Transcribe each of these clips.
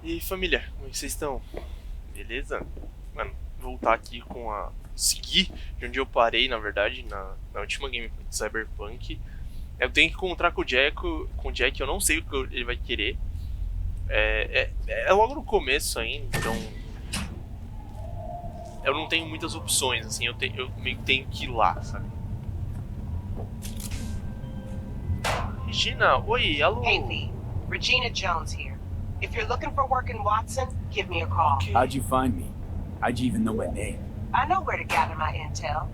E aí, família, como é que vocês estão? Beleza? Mano, voltar aqui com a... Seguir de onde eu parei, na verdade, na última gameplay de Cyberpunk. Eu tenho que encontrar com o Jack, eu não sei o que ele vai querer. É logo no começo ainda, então... Eu não tenho muitas opções, assim, eu meio que tenho que ir lá, sabe? Regina, oi, alô! Hey Lee, Regina Jones here. If you're looking for work in Watson, give me a call. Okay. How'd you find me? How'd you even know my name? I know where to gather my intel.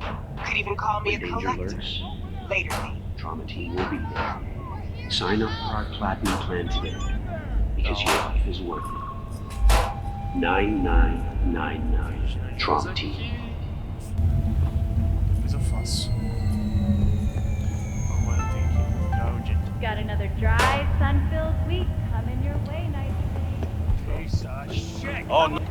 Could even call me a collector. Later, Lee. Trauma team will be there. Sign up for our platinum plan today, because your life is worth it. 9999 Trauma Team. Depois eu faço. Agora eu tenho que encontrar o Jack. Got another dry, sun-filled week coming your way, night Oh, não.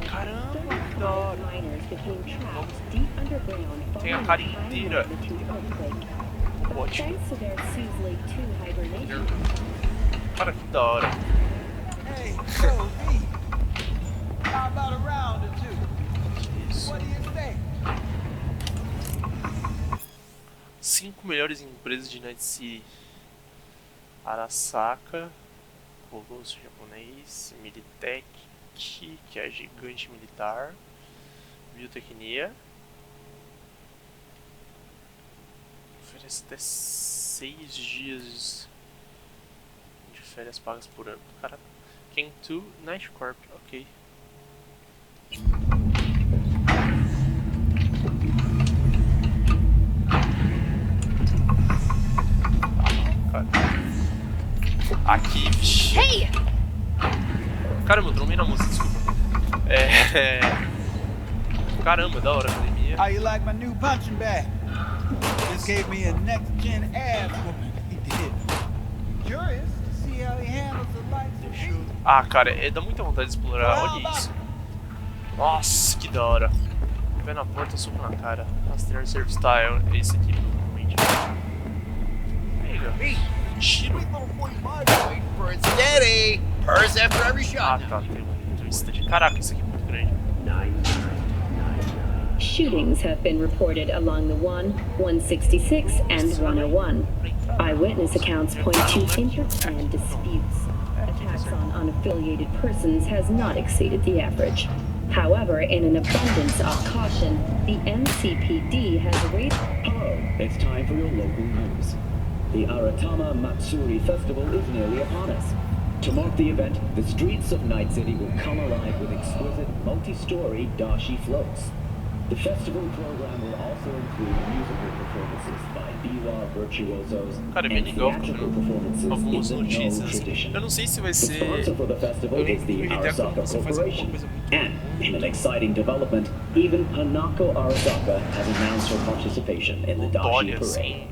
Caramba, que da hora. Tem a cara inteira. Ótimo. Cara, que da hora. Hey, so Lee, how about a round or two? What do you think? 5 melhores empresas de Night City: Arasaka, Colosso Japonês, Militech, que é a gigante militar, Biotecnia, oferece até 6 dias de férias pagas por ano. Cara, Ken2, Night Corp, ok. Aqui, vixi. Hey! Caramba, eu tromei na música, desculpa. Caramba, da hora a academia. How you like my new punching bag? Just gave me a next-gen ass whooping. He did. Curious to see how he handles the likes of me. Ah, cara, dá muita vontade de explorar, olha isso. Nossa, que da hora. Pé na porta, soco na cara. Rastrear service style, esse aqui, provavelmente. Pega. Tiro. Ah, tá, tem um twist de... Caraca, isso aqui é muito grande. Shootings have been reported along the 1, 166, and 101. Eyewitness accounts point to inter-clan disputes. Attacks on unaffiliated persons has not exceeded the average. However, in an abundance of caution, the NCPD has raised... Hello, it's time for your local news. The Aratama Matsuri Festival is nearly upon us. To mark the event, the streets of Night City will come alive with exquisite multi-story dashi floats. The festival program will also include musical performances by biwa virtuosos Cara, é bem and legal, theatrical performances algumas in the notícias. Noh tradition. Eu não sei se vai The ser... sponsor for the festival Eu is the nem ideia como Arasaka você faz alguma Corporation. coisa muito... And, in an exciting development, even Hanako Arasaka has announced her participation in the Dashi Olha, Parade. assim,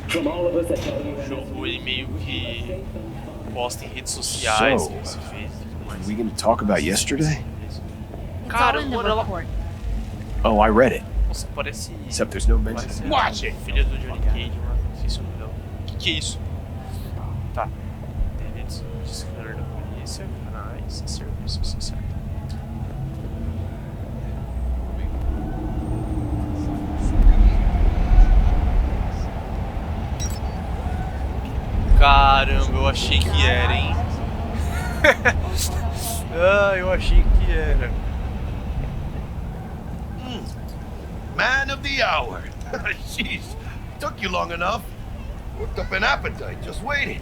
From all of us at o jogo ele meio que posta em redes sociais So, que você fez e tudo mais. Are we gonna talk about yesterday? Caramba, ela... Oh, I read it. Nossa, parece... Except there's no mention. Parece Watch it! filha do Johnny Cage lá, não sei se é o nome dela. Que é isso? Tá. Internet, scanner da polícia, canais, serviço social. Caramba, eu achei que era, hein? Ah, eu achei que era. Man of the hour. Jeez, took you long enough. Worked up an appetite, just waiting.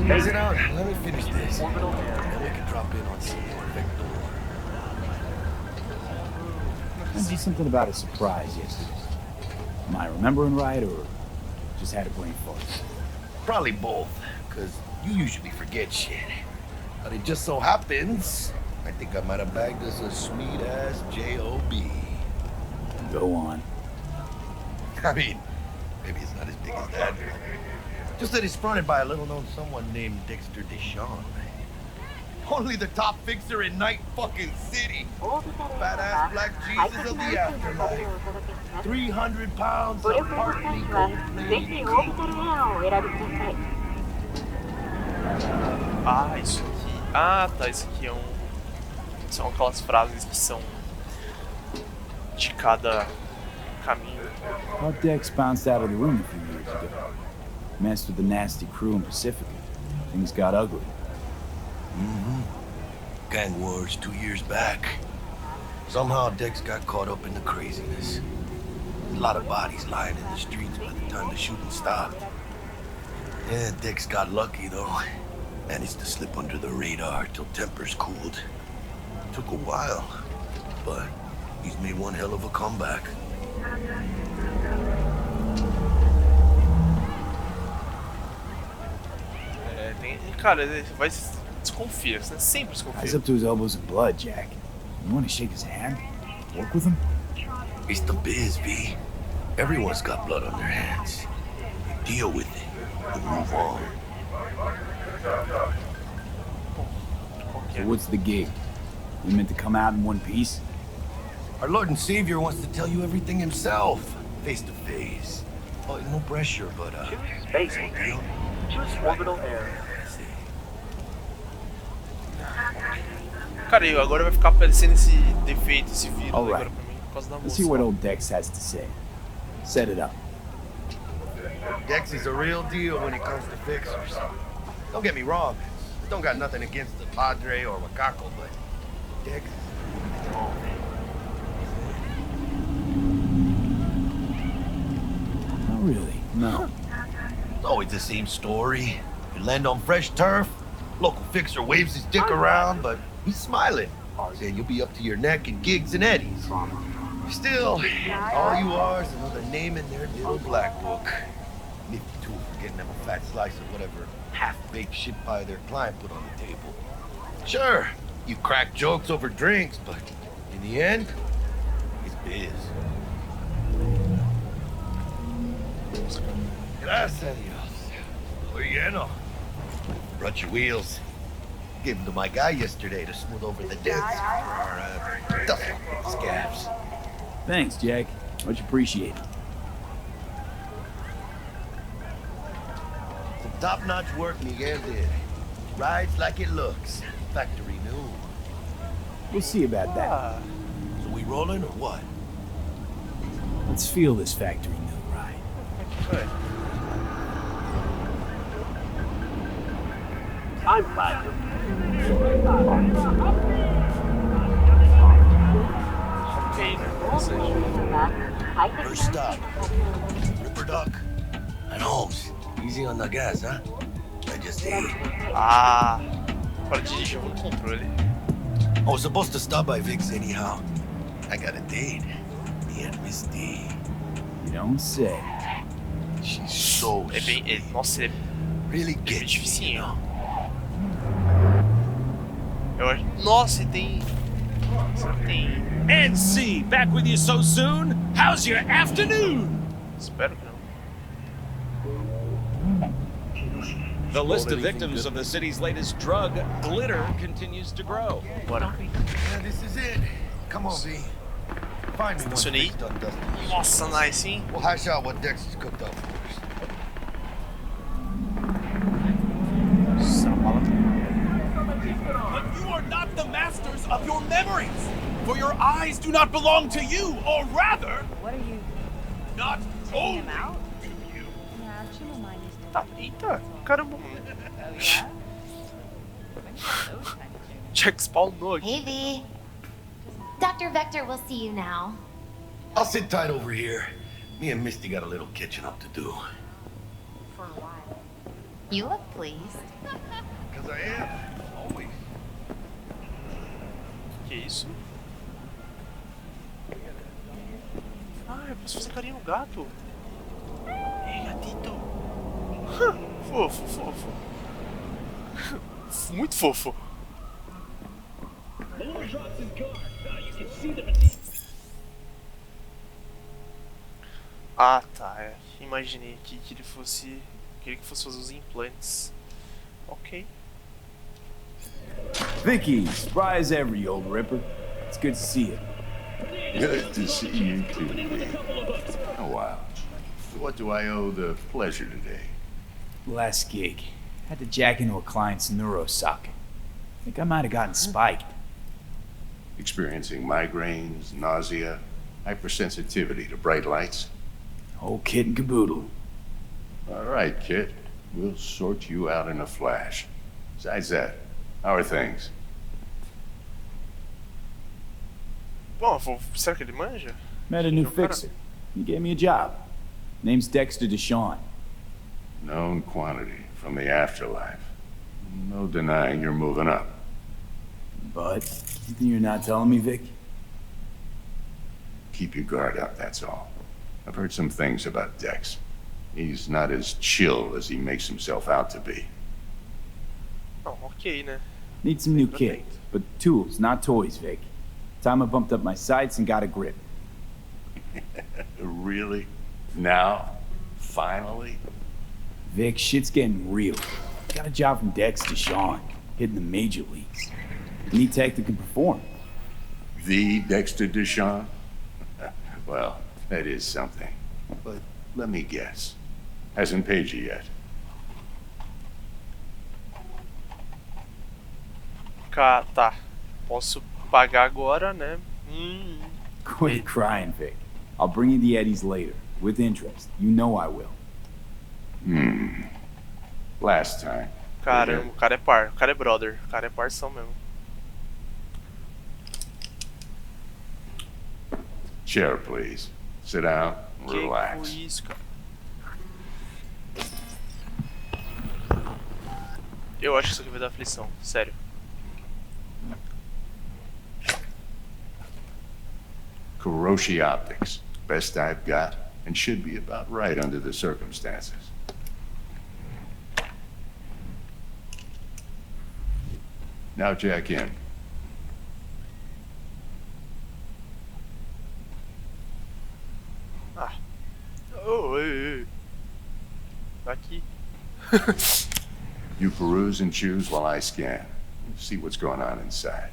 Close it out. Let me finish this. And we can drop in on some more Victor. Must be something about a surprise yesterday. Am I remembering right, or just had a brain fart? Probably both, because you usually forget shit. But it just so happens, I think I might have bagged us a sweet-ass J.O.B. Go on. I mean, maybe it's not as big as that. Just that he's fronted by a little-known someone named Dexter Deshawn. Only the top fixer in Night fucking City. Badass black Jesus of the afterlife. 300 pounds of partly gold-plated Ah, isso aqui. Ah, tá. Isso aqui é um. São aquelas frases que são de cada caminho. Our Dex bounced out of the room a few years ago. Messed with the nasty crew in Pacifica. Things got ugly. Gang wars 2 years back. Somehow Dex got caught up in the craziness. A lot of bodies lying in the streets by the time the shooting stopped. Yeah, Dex got lucky though. Managed to slip under the radar till tempers cooled. Took a while, but he's made one hell of a comeback. Cara, vai desconfia, você sempre He's desconfia. up to his elbows in blood, Jack. You want to shake his hand? Work with him? It's the biz, V. Everyone's got blood on their hands. You deal with it and move on. So what's the gig? You meant to come out in one piece? Our Lord and Savior wants to tell you everything himself, face to face. Oh, no pressure, but Space. deal. Choose orbital air. Cara, e agora vai ficar aparecendo esse defeito, esse vírus Alright. agora pra mim, por causa da Let's moça. see what old Dex has to say. Set it up. Dex is a real deal when it comes to fixers. Don't get me wrong, don't got nothing against the Padre or Wakako, but Dex is all. Not really, no. It's always the same story. You land on fresh turf, local fixer waves his dick around, but he's smiling, saying you'll be up to your neck in gigs and eddies. Still, all you are is another name in their little black book. Nifty tool for getting them a fat slice of whatever half-baked shit pie their client put on the table. Sure, you crack jokes over drinks, but in the end, it's biz. Gracias a Dios. Muy lleno. Brought your wheels. Gave them to my guy yesterday to smooth over the dents. Or, duff scabs. Thanks, Jack. Much appreciated. Some top-notch work Miguel did. Rides like it looks. Factory new. We'll see about that. So we rolling or what? Let's feel this factory new ride. Ué, I'm glad to. ok, né? Ou seja, First stop. Ripper Duck. And Holmes. Easy on the gas, huh? I just ate. ah, para dirigir no controle. I was supposed to stop by Vic's anyhow. I got a date. Me and Miss D. You don't say. She's so É bem, nossa, ele really é bem gets you, dificinho. you know? Eu acho, nossa, e tem, será que tem, NC, back with you so soon? How's your afternoon? espero que não. The list of victims of the city's latest drug, glitter, continues to grow. Bora. Yeah, this is it. Come on, V. Find me one Estacionei. fixed on Dustin. Nossa, nice, hein? We'll hash out what Dex has cooked up first. But you are not the masters of your memories, for your eyes do not belong to you, or rather, What are you? not only him out? to you. Yeah, actually, my mind is Tá, eita, caramba. Oh, yeah? When you got those kind of things. Jack spawnou aqui. Hey, V. Dr. Vector will see you now. I'll sit tight over here. Me and Misty got a little catching up to do. For a while. You look pleased. Because I am. Always. Que isso? Ah, eu posso fazer carinho no gato. Ei, gatito. Fofo, fofo. Muito fofo. Ah, tá. É. Imaginei aqui que ele fosse. Queria que fosse fazer os implantes. Ok. Vicky, surprise every old ripper. It's good to see you. Good to see you too, Lee. Oh, wow. What do I owe the pleasure today? Last gig. Had to jack into a client's neuro socket. Think I might have gotten spiked. Experiencing migraines, nausea, hypersensitivity to bright lights? Whole kit and caboodle. All right, kid. We'll sort you out in a flash. Besides that, how are things? Bom, será que ele manja? Met a new fixer. He gave me a job. Name's Dexter Deshawn. Known quantity from the afterlife. No denying you're moving up. But something you're not telling me, Vic? Keep your guard up, that's all. I've heard some things about Dex. He's not as chill as he makes himself out to be. Oh, ok, né? Need some new kit, but tools, not toys, Vic. Time I bumped up my sights and got a grip. Really? Now? Finally? Vic, shit's getting real. Got a job from Dex Deshawn, hitting the major leagues. Need tech that can perform. The Dexter Deshawn? Well, that is something. But let me guess. Hasn't paid you yet. Tá. Posso pagar agora, né? Quit crying, Vic. I'll bring you the eddies later, with interest. You know I will. Last time. Caramba, o cara é par. O cara é brother. O cara é parção mesmo. Chair, please. Sit down and relax. Que isso, cara? Eu acho que isso aqui vai dar aflição, sério. Kuroshi Optics. Best I've got, and should be about right under the circumstances. Now jack in. Ah. Oh, ei. Tá aqui. You peruse and choose while I scan. See what's going on inside.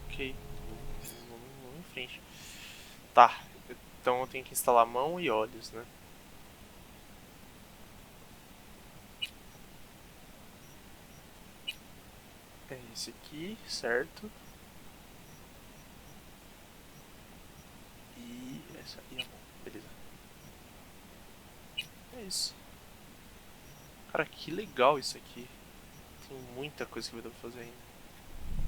Ok. Vamos em frente. Tá. Então eu tenho que instalar mão e olhos, né? É esse aqui, certo? E essa e a mão, beleza. É isso. Cara, que legal isso aqui. Tem muita coisa que vai dar pra fazer ainda.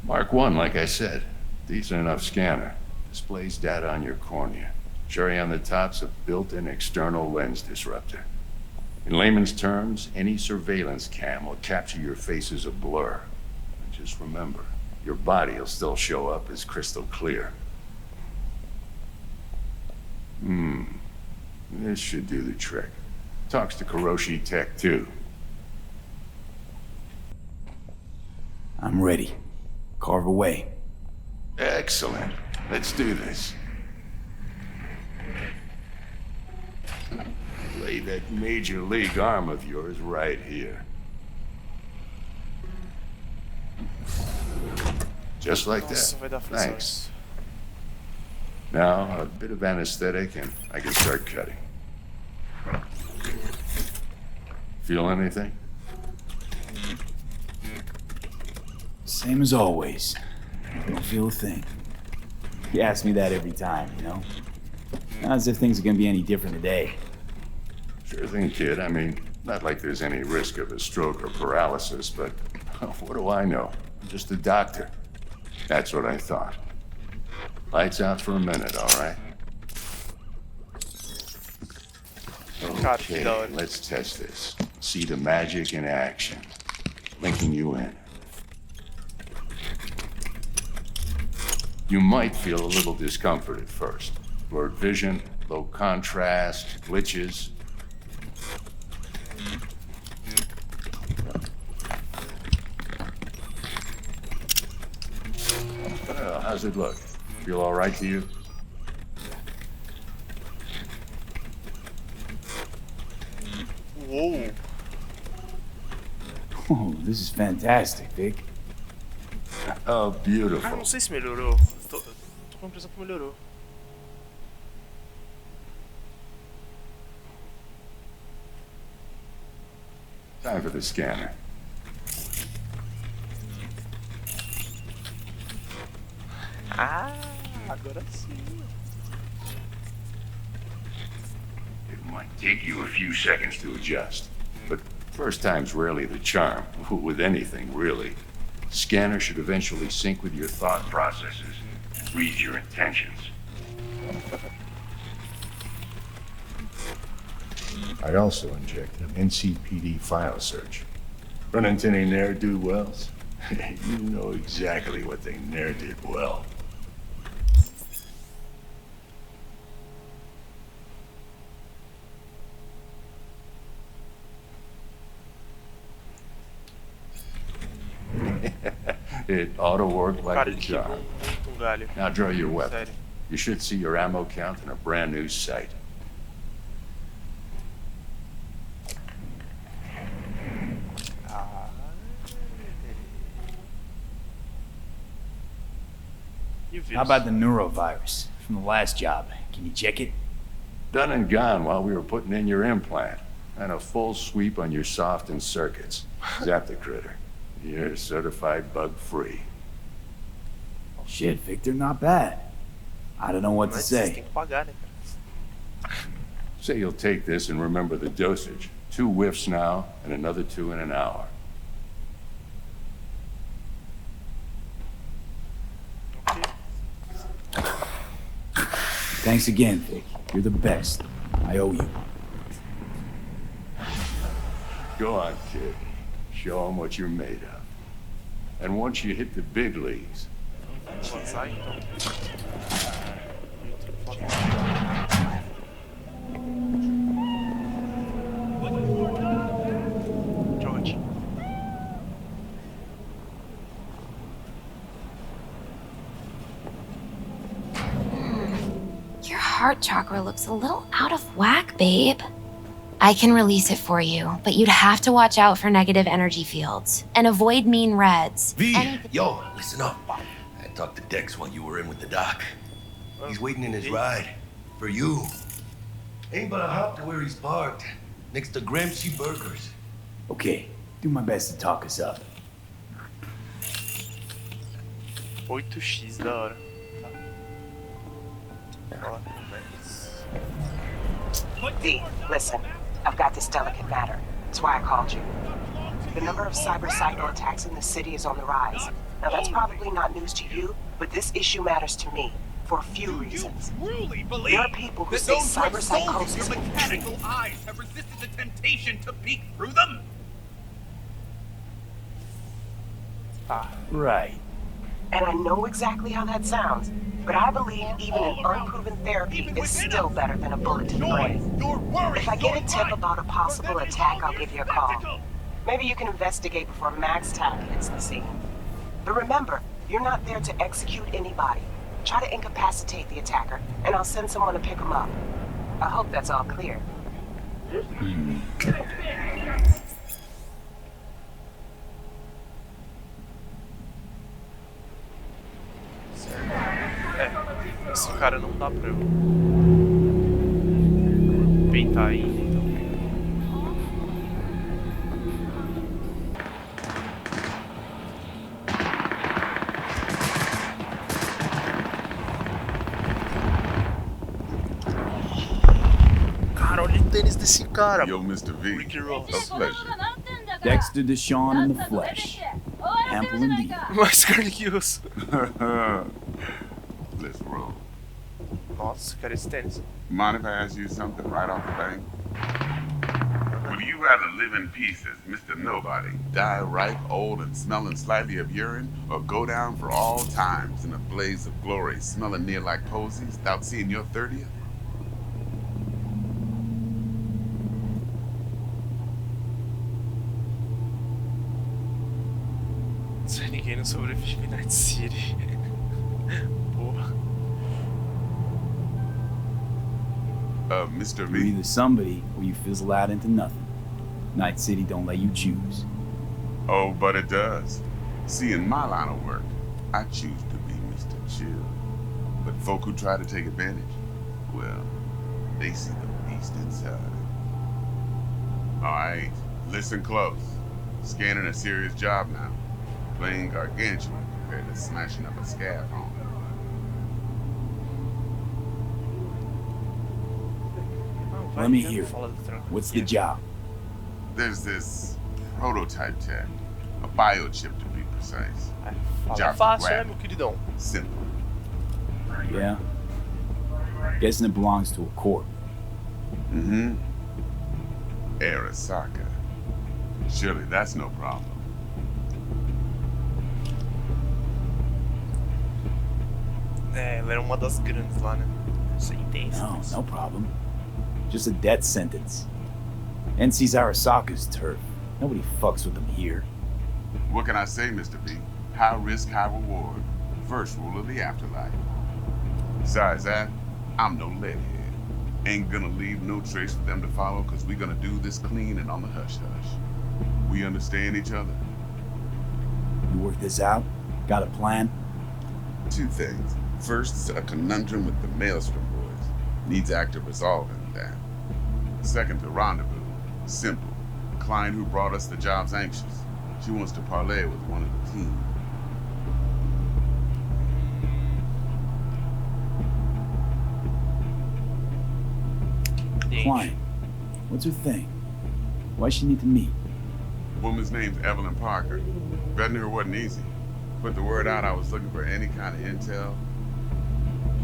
Mark 1, like I said. Decent enough scanner. Displays data on your cornea. Cherry on the top's a built-in external lens disruptor. In layman's terms, any surveillance cam will capture your face as a blur. And just remember, your body will still show up as crystal clear. This should do the trick. Talks to Kuroshi Tech, too. I'm ready. Carve away. Excellent. Let's do this. Lay that major league arm of yours right here. Just like Nossa, vai dar that. aflição Thanks. isso. Now, a bit of anesthetic and I can start cutting. Feel anything? Same as always. Don't feel a thing. You ask me that every time, you know? Not as if things are gonna be any different today. Sure thing, kid. I mean, not like there's any risk of a stroke or paralysis, but what do I know? I'm just a doctor. That's what I thought. Lights out for a minute, all right? Okay, let's test this. See the magic in action. Linking you in. You might feel a little discomfort at first. Blurred vision, low contrast, glitches. How's it look? Feel all right to you? Uou! Oh, this is fantastic, Vic. Oh, Ah, beautiful. não sei se melhorou. Tô com a impressão que melhorou. Time for the scanner. Ah, agora sim. It might take you a few seconds to adjust, but first time's rarely the charm, with anything, really. Scanner should eventually sync with your thought processes, read your intentions. I also inject an NCPD file search. Run into any ne'er-do-wells? You know exactly what they ne'er did well. It ought to work like Cara, a ele charm. quebrou muito um galho. Now draw your weapon. Sério. You should see your ammo count in a brand new sight. Ah. E o vírus? How about the neurovirus from the last job? Can you check it? Done and gone while we were putting in your implant. And a full sweep on your soft and circuits. Zap the critter. You're certified bug-free. Shit, Victor, not bad. I don't know what to Mas vocês têm say. que pagar, né, cara? Say you'll take this and remember the dosage. 2 whiffs now, and another 2 in an hour. Thanks again, Vic. You're the best. I owe you. Go on, kid. Show them what you're made of. And once you hit the big leagues, Vou lançar, então. Joga. Your heart chakra looks a little out of whack, babe. I can release it for you, but you'd have to watch out for negative energy fields and avoid mean reds. V, yo, listen up. I talked to Dex while you were in with the doc. He's waiting in his ride. For you. Ain't but a hop to where he's parked. Next to Gramsci Burgers. Okay, do my best to talk us up. 8x da hora. Tá. Ó, mas... V, listen. I've got this delicate matter. That's why I called you. The number of cyber attacks in the city is on the rise. Now that's probably not news to you, but this issue matters to me for a few reasons. There are people who say cyber psychosis your mechanical eyes have resisted the temptation to peek through them? Right. And I know exactly how that sounds, but I believe even an unproven therapy is still better than a bullet to the brain. If I get a tip about a possible attack, I'll give you a call. Maybe you can investigate before Max Tack hits the scene. But remember, you're not there to execute anybody. Try to incapacitate the attacker, and I'll send someone to pick him up. I hope that's all clear. É, esse cara não dá pra eu peitar ainda, então. Cara, olha o tênis desse cara. Yo, Mr. V. Ricky Ross. A pleasure. Dexter Deshawn in the flesh. Ample indeed. Mais carne que osso. Let's roll. Nossa, cara, esse tênis. Mind if I ask you something right off the bat? Would you rather live in peace as Mr. Nobody, die ripe, old, and smelling slightly of urine, or go down for all times in a blaze of glory, smelling near like posies, without seeing your 30th? Se ninguém não sobrevive em Night City. Porra. Mr. You're V. either somebody or you fizzle out into nothing. Night City don't let you choose. Oh, but it does. See, in my line of work, I choose to be Mr. Chill. But folk who try to take advantage, well, they see the beast inside. Alright, listen close. Scanning a serious job now. Playing gargantuan compared to smashing up a scaffold. Let me hear. What's the job? There's this prototype tech, a biochip to be precise. Fala fácil, né, meu queridão? Simple. Yeah. Guessing it belongs to a corp. Mm-hmm. Arasaka. Surely that's no problem. É, ela era uma das grandes lá, né? No problem. Just a death sentence. NC's Arasaka's turf. Nobody fucks with them here. What can I say, Mr. B? High risk, high reward. First rule of the afterlife. Besides that, I'm no leadhead. Ain't gonna leave no trace for them to follow, cause we gonna do this clean and on the hush-hush. We understand each other? You work this out? Got a plan? Two things. First, a conundrum with the Maelstrom boys. Needs active resolving that. Second, the rendezvous. Simple. The client who brought us the job's anxious. She wants to parlay with one of the team. Client. What's her thing? Why she need to meet? Woman's name's Evelyn Parker. Vetting her wasn't easy. Put the word out I was looking for any kind of intel.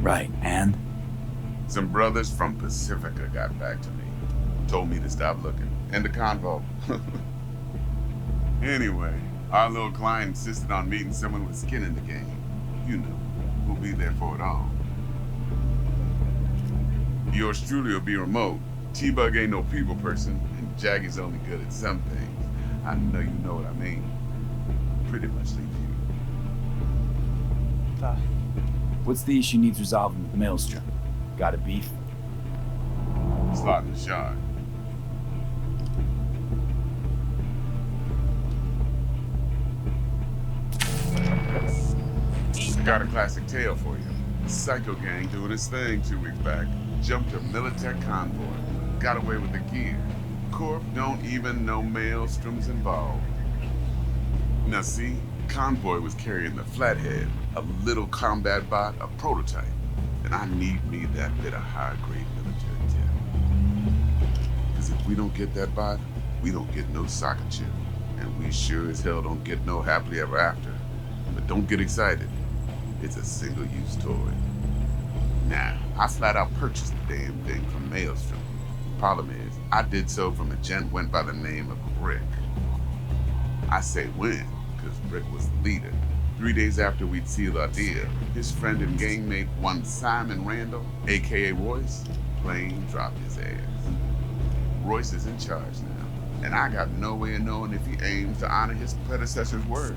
Right, and? Some brothers from Pacifica got back to me. Told me to stop looking. End of convo. Anyway, our little client insisted on meeting someone with skin in the game. You know, who'll be there for it all. Yours truly will be remote. T-Bug ain't no people person, and Jaggy's only good at some things. I know you know what I mean. Pretty much leave you. What's the issue needs resolving with Maelstrom? Got a beef? Slot in the shard. I got a classic tale for you. Psycho gang doing his thing 2 weeks back. Jumped a Militech convoy. Got away with the gear. Corp don't even know Maelstrom's involved. Now see, convoy was carrying the Flathead, a little combat bot, a prototype. And I need me that bit of high-grade military tech. Because if we don't get that bot, we don't get no soccer chip. And we sure as hell don't get no happily ever after. But don't get excited. It's a single-use toy. Now, I flat out purchased the damn thing from Maelstrom. Problem is, I did so from a gent went by the name of Rick. I say when, because Rick was the leader. 3 days after we'd sealed our deal, his friend and gangmate, one Simon Randall, aka Royce, plain dropped his ass. Royce is in charge now, and I got no way of knowing if he aims to honor his predecessor's word.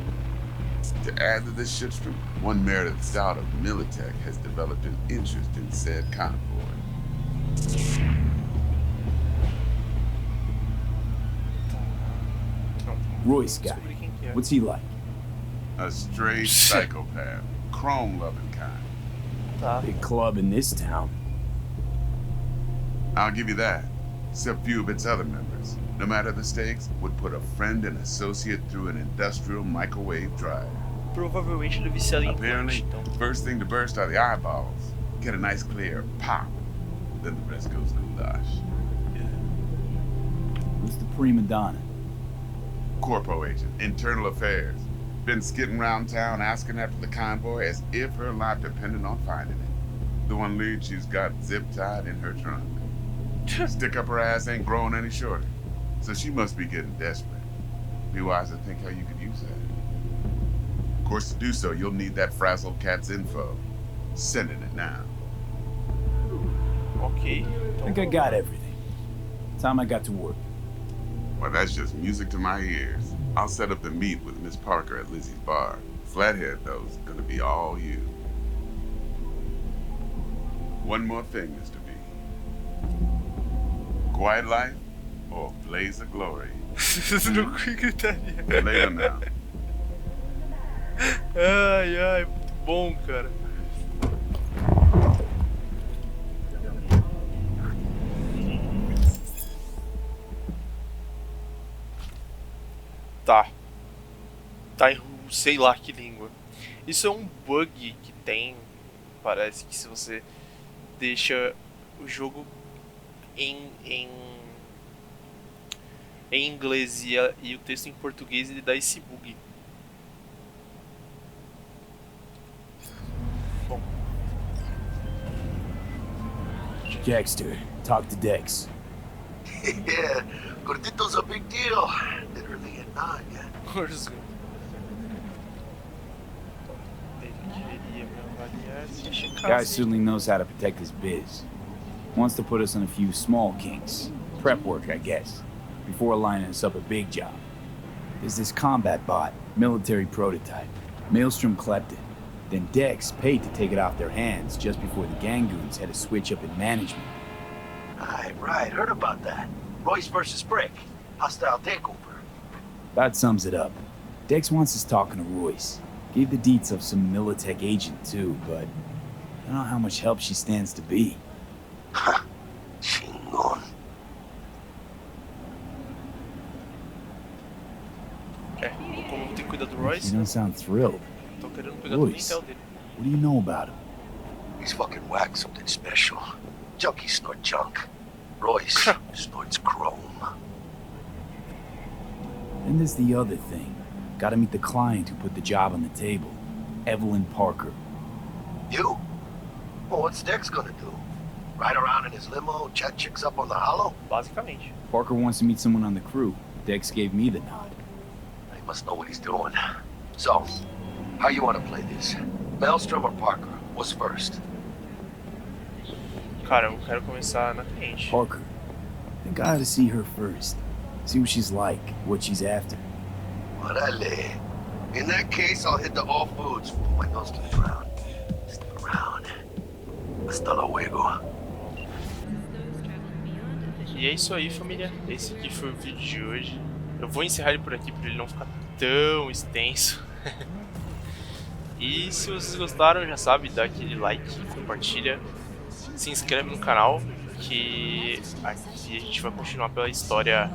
To add to this shitstorm, one Meredith Stout of Militech has developed an interest in said convoy. Royce guy. What's he like? A straight psychopath. Chrome-loving kind. Big club in this town. I'll give you that. Except few of its other members, no matter the stakes, would put a friend and associate through an industrial microwave dryer. Provavelmente ele é viciado em Apparently, implante, então. first thing to burst are the eyeballs. Get a nice clear pop. Then the rest goes goulash. Who's the prima donna? Corpo agent, internal affairs. Been skidding around town asking after the convoy as if her life depended on finding it. The one lead she's got zip-tied in her trunk. Stick up her ass ain't growing any shorter. So she must be getting desperate. Be wise to think how you could use that. Of course, to do so, you'll need that frazzled cat's info. Sending it now. Ok. I think I got everything. Time I got to work. Well, that's just music to my ears. I'll set up the meet with Miss Parker at Lizzie's bar. Flathead, though, is gonna be all you. One more thing, Mr. B. Quiet life or blaze of glory? Não gritaria. Later now. Ai, muito bom, cara. Tá em sei lá que língua. Isso é um bug que tem, parece que se você deixa o jogo em inglês e o texto em português, ele dá esse bug. Bom. Dexter, talk to Dex. Yeah, Gordito's a big deal. Literally a nine. Guy certainly knows how to protect his biz. Wants to put us on a few small kinks. Prep work, I guess. Before lining us up a big job. There's this combat bot, military prototype. Maelstrom clept it. Then Dex paid to take it off their hands just before the Gangoons had a switch up in management. Right, heard about that. Royce versus Brick. Hostile takeover. That sums it up. Dex wants us talking to Royce. Gave the deets of some Militech agent too, but I don't know how much help she stands to be. Ha! Chingon. Como tem que cuidar do Royce? You don't sound thrilled. Tô querendo pegar do Royce, intel dele. what do you know about him? He's fucking whacked something special. Junkies snort junk. Royce snorts chrome. Then there's the other thing. Gotta meet the client who put the job on the table. Evelyn Parker. You? Well, what's Dex gonna do? Ride around in his limo, chat chicks up on the hollow? Basicamente. Parker wants to meet someone on the crew. Dex gave me the nod. He must know what he's doing. So, how you want to play this? Maelstrom or Parker? What's first? Cara, eu quero começar na cliente. Parker. I think I ought to see her first. See what she's like, what she's after. Orale. In that case, I'll hit the all foods. Put my nose to the ground. Stick around. Hasta luego. E é isso aí, família. Esse aqui foi o vídeo de hoje. Eu vou encerrar ele por aqui para ele não ficar tão extenso. E se vocês gostaram, já sabe, dá aquele like, compartilha, se inscreve no canal, que aqui a gente vai continuar pela história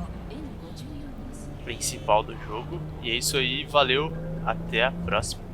principal do jogo. E é isso aí, valeu, até a próxima.